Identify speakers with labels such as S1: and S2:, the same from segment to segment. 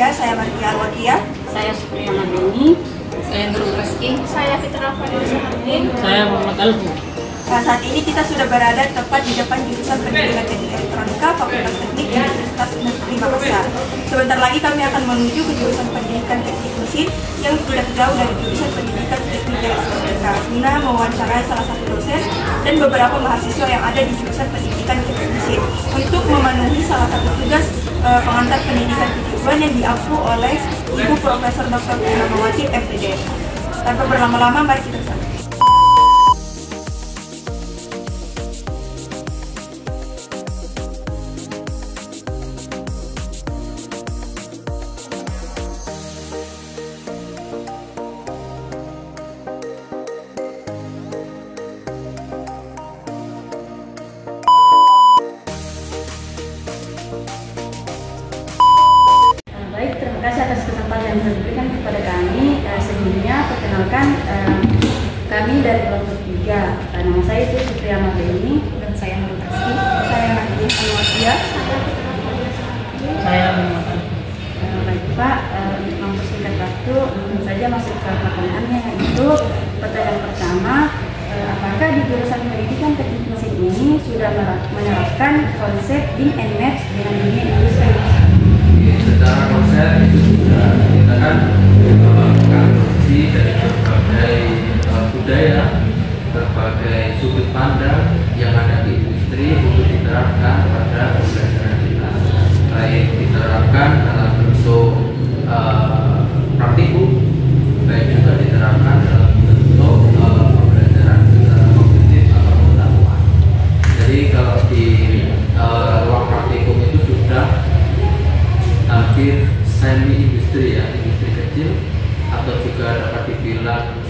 S1: saya Martia Alwadia.
S2: Saya Supriya Mandeni.
S3: Saya Nurul Reski.
S4: Saya Fitra Fadila Hardin.
S5: Saya Muhammad Alfu.
S1: Saat ini kita sudah berada tepat di depan jurusan Pendidikan Teknik Elektronika Fakultas Teknik Universitas Negeri Makassar. Sebentar lagi kami akan menuju ke jurusan Pendidikan Teknik Mesin yang tidak jauh dari jurusan Pendidikan Teknik Elektronika guna mewawancarai salah satu dosen dan beberapa mahasiswa yang ada di jurusan Pendidikan Teknik Mesin untuk memenuhi salah satu tugas pengantar pendidikan kejuruan yang diampu oleh Ibu Profesor Dr. Purnamawati FDD. Tanpa berlama-lama, mari kita bersama.
S2: Baik, terima kasih atas kesempatan yang diberikan kepada kami. Sebelumnya, perkenalkan kami dari kelompok 3. Nama saya itu Supriya Mandeni
S3: Dan saya Nurul Reski.
S1: Saya Martia Alwadia.
S5: Saya Muhammad Alfu.
S2: Baik Pak, untuk mempersingkat waktu, langsung saja masuk ke pertanyaannya, yaitu pertanyaan pertama, apakah di jurusan Pendidikan Teknik Mesin ini sudah menerapkan konsep Lean and Match dengan dunia industri?
S6: Secara konsep itu sudah kita kan mengkaji dari berbagai budaya, berbagai sudut pandang yang ada di industri untuk diterapkan pada pembelajaran kita, baik diterapkan dalam bentuk praktikum, baik juga diterapkan dalam bentuk pembelajaran secara kognitif atau pengetahuan. Jadi kalau di ruang praktikum itu sudah hampir semi industri ya, industri kecil atau juga dapat dibilang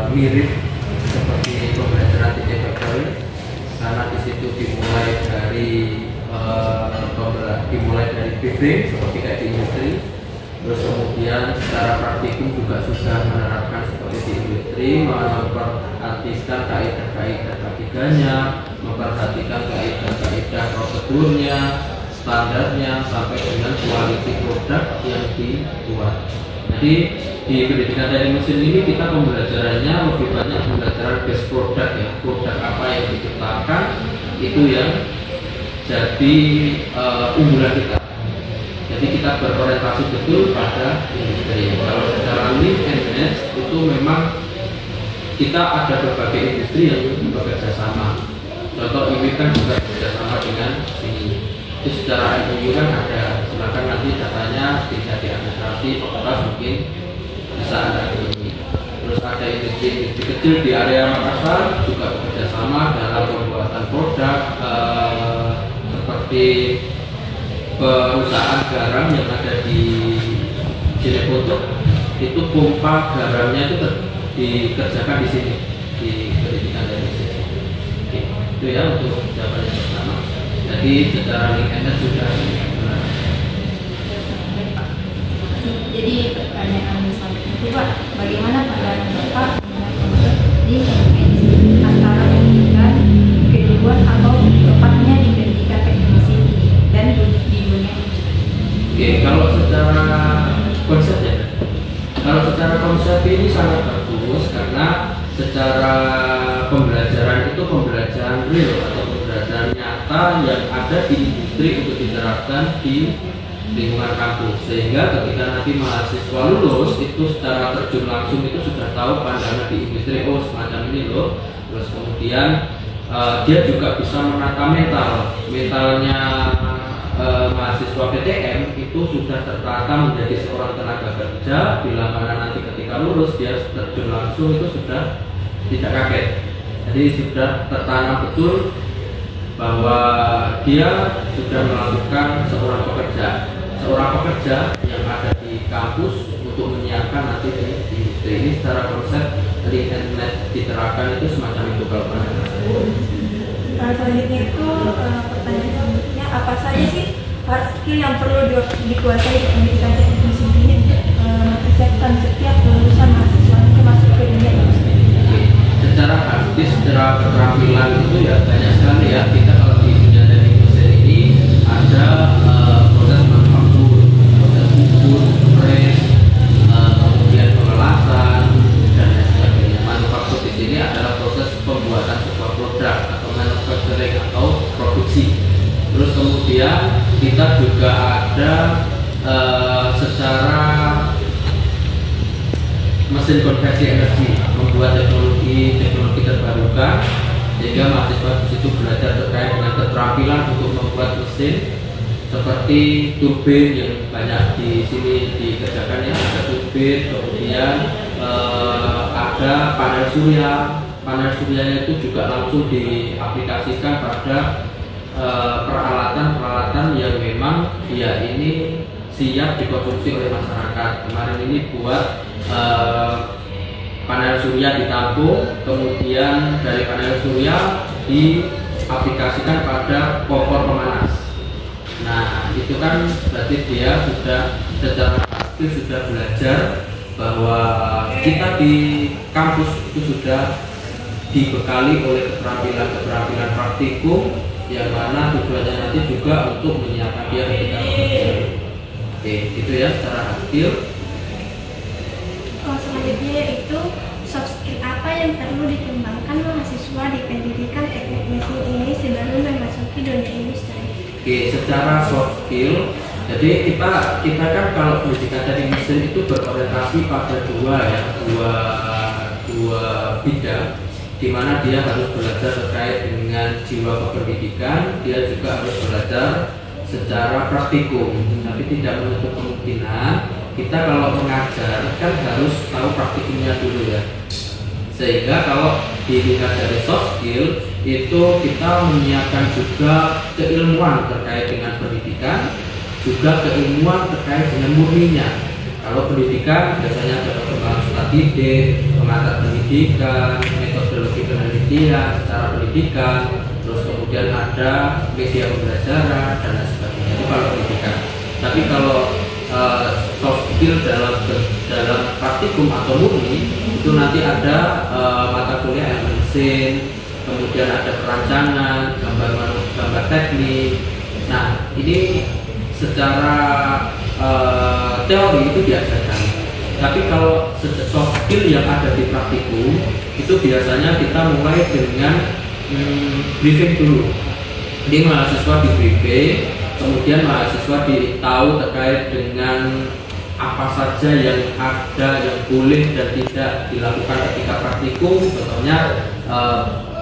S6: mirip seperti pembelajaran titik factory, karena di situ dimulai dari briefing seperti kayak di industri, terus kemudian secara praktikum juga sudah menerapkan seperti di industri, memperhatikan kaidah-kaidah ketiganya, memperhatikan kaidah-kaidah prosedurnya, standarnya, sampai dengan quality produk yang dibuat. Jadi di pendidikan teknik mesin ini kita pembelajarannya lebih banyak pembelajaran base product ya, produk apa yang diciptakan itu yang jadi unggulan kita. Jadi kita berorientasi betul pada industri. Kalau secara Lean and Match itu memang kita ada berbagai industri yang bekerja sama. Contoh ini kan juga bekerja sama dengan ini. Itu secara MOU kan ada, silakan nanti datanya bisa di administrasi fakultas mungkin bisa ada ini. Terus ada industri kecil di area Makassar juga bekerja sama dalam pembuatan produk seperti perusahaan garam yang ada di Cilepoto, itu pompa garamnya itu dikerjakan di sini di pendidikan teknik mesin. Itu ya untuk jawaban yang pertama. Jadi secara Lean and Match sudah.
S4: Jadi pertanyaan selanjutnya Pak, bagaimana pandangan Bapak di antara pendidikan kejuruan atau tepatnya di pendidikan teknik mesin dan di dunia industri?
S6: Oke, kalau secara konsep ini sangat bagus karena secara pembelajaran itu pembelajaran real atau pembelajaran nyata yang ada di industri untuk diterapkan di lingkungan kampus, sehingga ketika nanti mahasiswa lulus itu secara terjun langsung itu sudah tahu pandangan di industri, oh semacam ini loh. Terus kemudian dia juga bisa menata mentalnya mahasiswa PTM itu sudah tertata menjadi seorang tenaga kerja, bila mana nanti ketika lulus dia terjun langsung itu sudah tidak kaget. Jadi sudah tertanam betul bahwa dia sudah melakukan seorang pekerja yang ada di kampus untuk menyiapkan nanti di industri. Ini secara konsep Lean and Match diterapkan itu semacam itu kalau pandangan saya.
S1: Selanjutnya itu pertanyaan selanjutnya, apa saja sih hard skill yang perlu dikuasai di pendidikan teknik mesin ini untuk mempersiapkan setiap lulusan mahasiswa untuk masuk ke dunia industri?
S6: Secara hard skill, secara keterampilan itu ya banyak sekali ya. Kita kalau di dunia teknik mesin ini ada proses manufaktur, proses ukur, kemudian kita juga ada secara mesin konversi energi, membuat teknologi terbarukan, sehingga mahasiswa di situ belajar terkait dengan keterampilan untuk membuat mesin seperti turbin yang banyak di sini dikerjakan ya, ada turbin, kemudian ada panel surya. Panel suryanya itu juga langsung diaplikasikan pada peralatan-peralatan yang memang dia ini siap dikonsumsi oleh masyarakat. Kemarin ini buat panel surya ditampung, kemudian dari panel surya diaplikasikan pada kompor pemanas. Nah, itu kan berarti dia sudah secara praktis sudah belajar bahwa kita di kampus itu sudah dibekali oleh keterampilan praktikum yang mana tujuannya nanti juga untuk menyiapkan dia ketika bekerja. Oke, itu ya secara hasil.
S5: Selanjutnya yaitu soft skill apa yang perlu dikembangkan mahasiswa di pendidikan teknik mesin ini sebelum memasuki dunia industri.
S6: Oke, secara soft skill, jadi kita kan kalau pendidikan teknik mesin itu berorientasi pada dua bidang, di mana dia harus belajar terkait dengan jiwa kependidikan, dia juga harus belajar secara praktikum. Tapi tidak menutup kemungkinan kita kalau mengajar kan harus tahu praktikumnya dulu ya. Sehingga kalau dilihat dari soft skill itu kita menyiapkan juga keilmuan terkait dengan pendidikan, juga keilmuan terkait dengan murninya. Kalau pendidikan biasanya ada perkembangan studi pengantar pendidikan, metodologi penelitian secara pendidikan, terus kemudian ada media pembelajaran dan lain sebagainya. Itu kalau pendidikan. Tapi kalau soft skill dalam praktikum atau murni itu nanti ada mata kuliah elemen mesin, kemudian ada perancangan, gambar teknik. Nah, ini secara teori itu diajarkan. Tapi kalau soft skill yang ada di praktikum itu biasanya kita mulai dengan briefing dulu. Ini mahasiswa di briefing, kemudian mahasiswa ditahu terkait dengan apa saja yang ada yang boleh dan tidak dilakukan ketika praktikum. Contohnya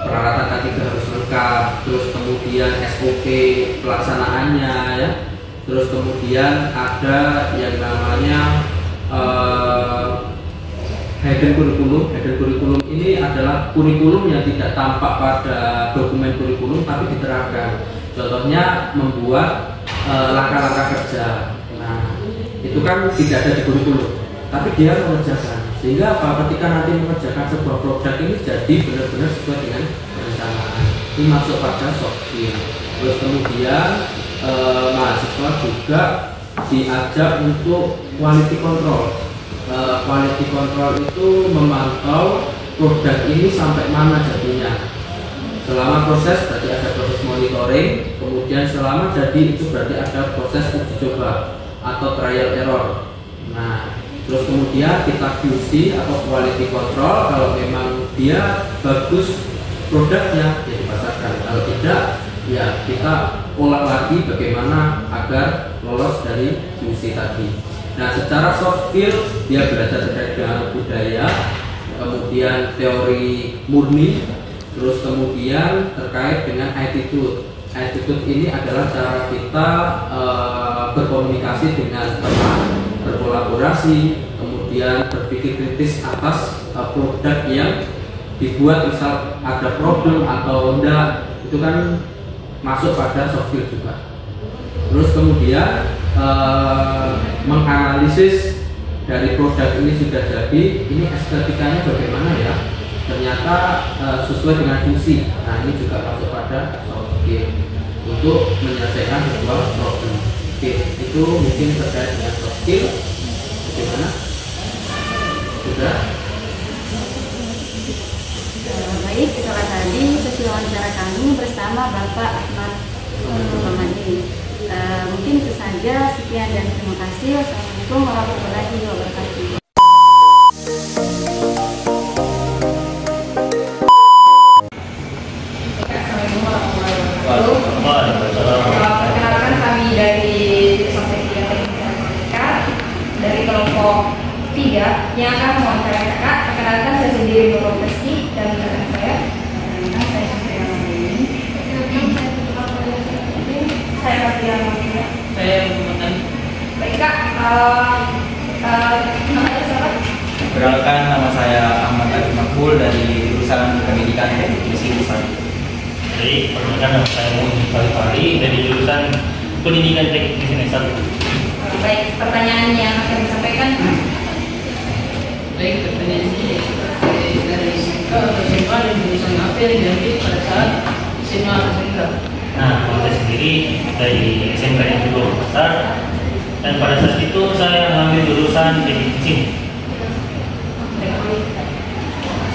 S6: peralatan K3 harus lengkap, terus kemudian SOP pelaksanaannya ya. Terus kemudian ada yang namanya hidden kurikulum. Hidden kurikulum ini adalah kurikulum yang tidak tampak pada dokumen kurikulum tapi diterapkan. Contohnya membuat langkah-langkah kerja. Nah, itu kan tidak ada di kurikulum, tapi dia mengerjakan. Sehingga apa? Ketika nanti mengerjakan sebuah produk ini jadi benar-benar sesuai dengan perencanaan. Ini masuk pada soft skill. Terus kemudian mahasiswa juga diajak untuk quality control. Quality control itu memantau produk ini sampai mana jadinya. Selama proses berarti ada proses monitoring, kemudian selama jadi itu berarti ada proses uji coba atau trial error. Nah, terus kemudian kita QC atau quality control, kalau memang dia bagus produknya ya dipasarkan, kalau tidak ya kita olah lagi bagaimana agar lolos dari QC tadi. Nah, secara soft skill dia belajar terkait dengan budaya, kemudian teori murni, terus kemudian terkait dengan attitude. Attitude ini adalah cara kita berkomunikasi dengan teman, berkolaborasi, kemudian berpikir kritis atas produk yang dibuat, misal ada problem atau enggak, itu kan masuk pada soft skill juga. Terus kemudian menganalisis dari produk ini sudah jadi, ini estetikanya bagaimana ya, ternyata sesuai dengan fungsi. Nah, ini juga masuk pada soft skill untuk menyelesaikan sebuah problem. Oke, itu mungkin terkait dengan soft skill. Bagaimana? Sudah?
S2: Baik, itulah tadi sesi wawancara kami bersama Bapak Ahmad Muhammadi. Mungkin itu saja, sekian dan terima kasih. Wassalamualaikum warahmatullahi wabarakatuh.
S7: Perkenalkan
S4: ya yang akan mewawancarai kakak. Perkenalkan, saya sendiri Nurul Rizky dan rekan saya.
S2: Saya Supriya Mandini.
S1: Saya Fatia Makia.
S3: Saya Muhammad.
S4: Baik kak, namanya siapa?
S7: Perkenalkan, nama saya Ahmad Arif Makbul dari jurusan Pendidikan Teknik Mesin Desain.
S8: Jadi, perkenalkan nama saya Muhammad Fahri dari jurusan Pendidikan Teknik Mesin Desain.
S4: Baik, pertanyaan yang akan disampaikan.
S3: Baik, pertanyaan ini dari SMK atau SMA dan jurusan apa yang diambil pada saat SMA atau SMK?
S8: Nah, kalau saya sendiri dari SMK yang kedua besar, dan pada saat itu saya mengambil jurusan teknik mesin.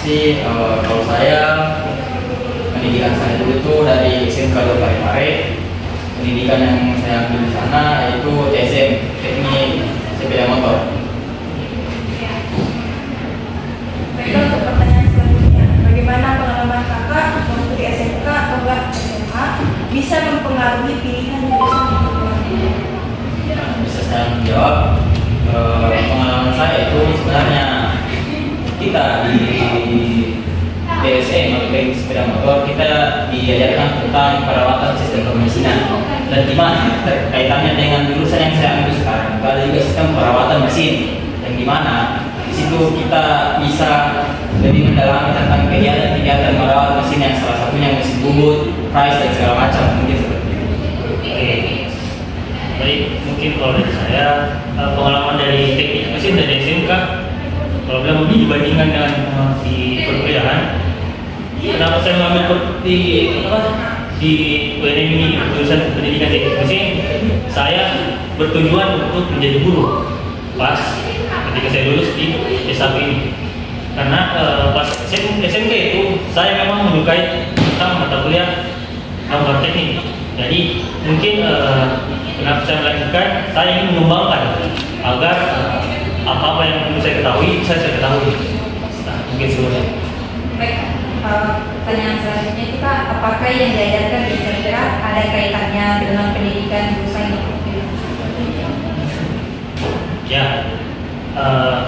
S7: Masih kalau saya pendidikan saya dulu itu dari SMK 2 Parepare. Pendidikan yang saya ambil di sana yaitu TSM, Teknik Sepeda Motor.
S1: Baiklah, untuk pertanyaan selanjutnya, bagaimana pengalaman kakak waktu di SMK atau SMA bisa mempengaruhi pilihan jurusan yang diambil?
S7: Bisa saya menjawab. Pengalaman saya itu sebenarnya kita di TSM atau Teknik Sepeda Motor kita diajarkan tentang perawatan sistem pemesinan dan gimana kaitannya dengan jurusan yang saya ambil sekarang. Ada juga sistem perawatan mesin yang dimana di situ kita bisa lebih mendalami tentang kegiatan merawat mesin yang salah satunya mesin bubut, price dan segala macam, mungkin seperti itu.
S8: Oke. Baik, mungkin kalau dari saya pengalaman dari teknik mesin dari SMK, kalau bilang lebih dibandingkan dengan di perkuliahan, kenapa saya mengambil di UNM ini jurusan pendidikan teknik mesin? Saya bertujuan untuk menjadi guru pas ketika saya lulus di S1 ini, karena pas SMK itu saya memang menyukai tentang mata kuliah gambar teknik. Jadi mungkin kenapa saya melanjutkan, saya ingin mengembangkan agar apa-apa yang perlu saya ketahui, saya ketahui. Nah, mungkin sebenarnya.
S4: Baik, pertanyaan selanjutnya itu kak, apakah yang diajarkan di SMK ada kaitannya dengan pendidikan jurusan yang diambil?
S8: Ya,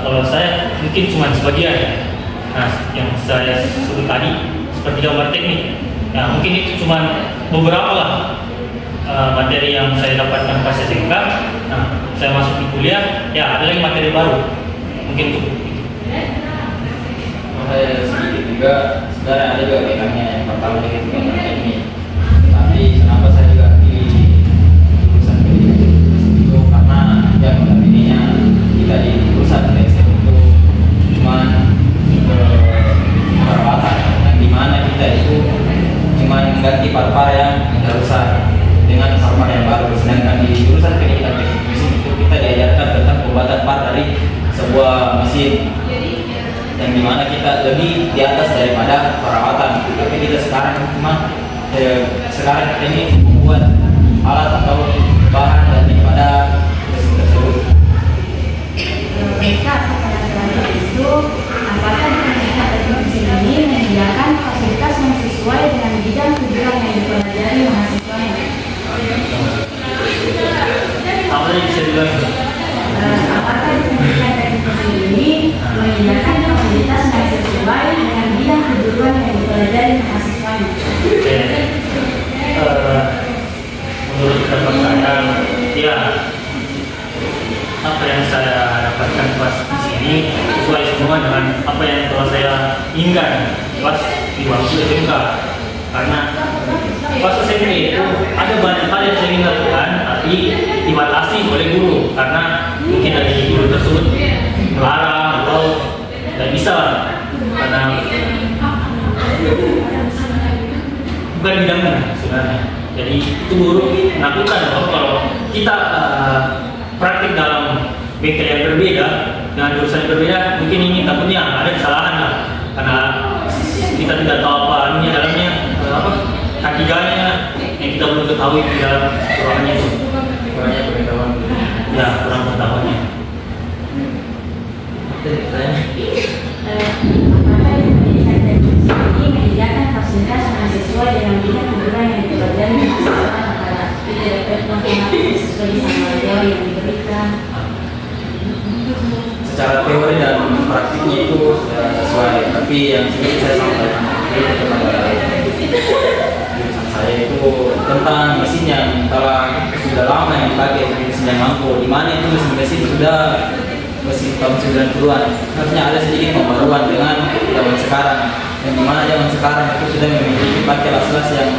S8: kalau saya mungkin cuma sebagian. Nah, yang saya sebut tadi seperti gambar teknik. Nah, mungkin itu cuma beberapa lah materi yang saya dapatkan pas SMK. Nah, saya masuk di kuliah, ya ada lagi materi baru. Mungkin cukup.
S7: Saya sedikit juga, sebenarnya ada juga kaitannya yang pertama dengan gambar teknik. Tapi kenapa saya juga pilih jurusan pendidikan itu karena yang notabene-nya kita di jurusan TSM itu cuma perawatan, yang dimana kita itu cuma mengganti part-part yang rusak dengan part-part yang baru. Sedangkan di jurusan pendidikan teknik mesin itu kita diajarkan tentang pembuatan part dari sebuah mesin, yang dimana kita lebih di atas daripada perawatan. Tapi kita sekarang cuma sekarang kita ini membuat alat atau bahan daripada mesin tersebut.
S2: Mereka pertanyaan itu, apakah di pendidikan teknik mesin ini menyediakan fasilitas yang sesuai dengan bidang tujuan yang dipelajari mahasiswanya?
S8: Apa yang bisa dibilang?
S2: Apakah di pendidikan teknik mesin ini menyediakan fasilitas yang sesuai dengan bidang tujuan yang dipelajari mahasiswanya?
S8: Menurut pendapat saya, ya apa yang saya dapatkan pas di sini sesuai semua dengan apa yang telah saya inginkan pas di waktu SMK. Karena pas SMK itu ada banyak hal yang saya ingin lakukan, tapi dibatasi oleh guru karena mungkin dari guru tersebut melarang atau tidak bisa karena bukan bidangnya sebenarnya. Jadi itu guru menakutkan kalau kita praktik dalam bengkel yang berbeda dengan jurusan yang berbeda, mungkin ini takutnya ada kesalahan lah karena kita tidak tahu apa ini dalamnya apa hakikatnya yang kita belum ketahui di dalam ruangannya itu.
S7: Kurangnya pengetahuan.
S8: Ya, kurang pengetahuannya.
S2: Apakah di pendidikan teknik mesin ini menyediakan fasilitas yang sesuai dengan bidang tujuan yang dipelajari mahasiswa? Tidak dapat mempengaruhi sesuai sama teori yang diberikan.
S7: Secara teori dan praktiknya itu sudah sesuai, tapi yang sedikit saya sampaikan itu kepada jurusan saya itu tentang mesin yang telah sudah lama yang dipakai, mesin yang mampu, di mana itu mesin sudah mesin tahun 90-an. Artinya ada sedikit pembaruan dengan zaman sekarang, yang dimana zaman sekarang itu sudah memiliki pakai las-las yang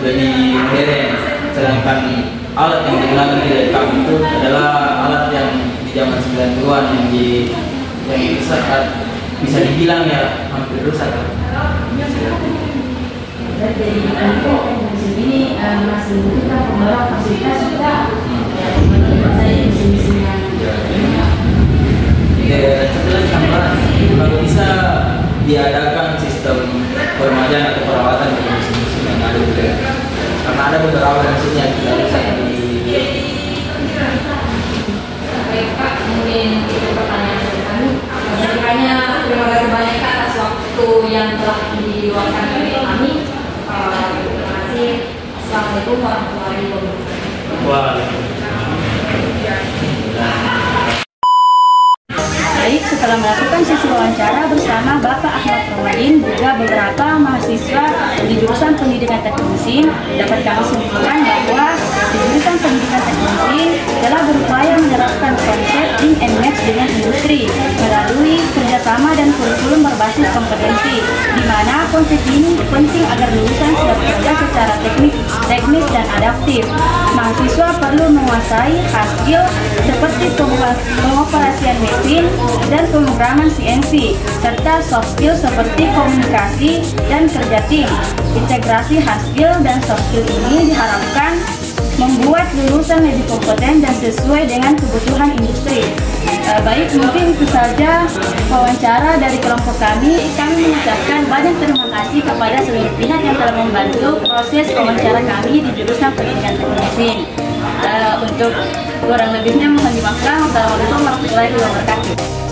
S7: lebih modern, sedangkan alat yang digunakan di kami itu adalah alat yang di zaman 90-an yang bisa dibilang ya hampir rusak.
S2: Jadi mesin ini masih membutuhkan pembaruan fasilitas juga. Menurut saya mesin-mesin yang
S7: Setelah tambahan, kalau bisa diadakan sistem permajaan atau perawatan dari mesin-mesin yang ada juga, karena ada beberapa mesin yang tidak rusak di.
S4: Baik Pak, mungkin itu pertanyaan dari kami. Sekiranya terima kasih banyak Kak atas waktu yang telah diluangkan oleh kami. Terima kasih. Assalamualaikum warahmatullahi wabarakatuh.
S2: Baik, setelah melakukan sesi wawancara bersama Bapak Ahmad Ramadin, juga beberapa mahasiswa di jurusan Pendidikan Teknik Mesin, dapat kami simpulkan bahwa di jurusan Pendidikan Teknik Mesin telah berupaya menerapkan konsep link and match dengan industri melalui kerjasama dan kurikulum berbasis kompetensi, di mana konsep ini penting agar lulusan siap bekerja secara teknis dan adaptif. Mahasiswa perlu menguasai hard skill seperti pengoperasian mesin dan pemrograman CNC, serta soft skill seperti komunikasi dan kerja tim. Integrasi hard skill dan soft skill ini diharapkan membuat lulusan lebih kompeten dan sesuai dengan kebutuhan industri. Baik, mungkin itu saja wawancara dari kelompok kami. Kami mengucapkan banyak terima kasih kepada seluruh pihak yang telah membantu proses wawancara kami di jurusan Pendidikan Teknik Mesin. Untuk kurang lebihnya mohon dimaafkan. Wassalamualaikum warahmatullahi wabarakatuh.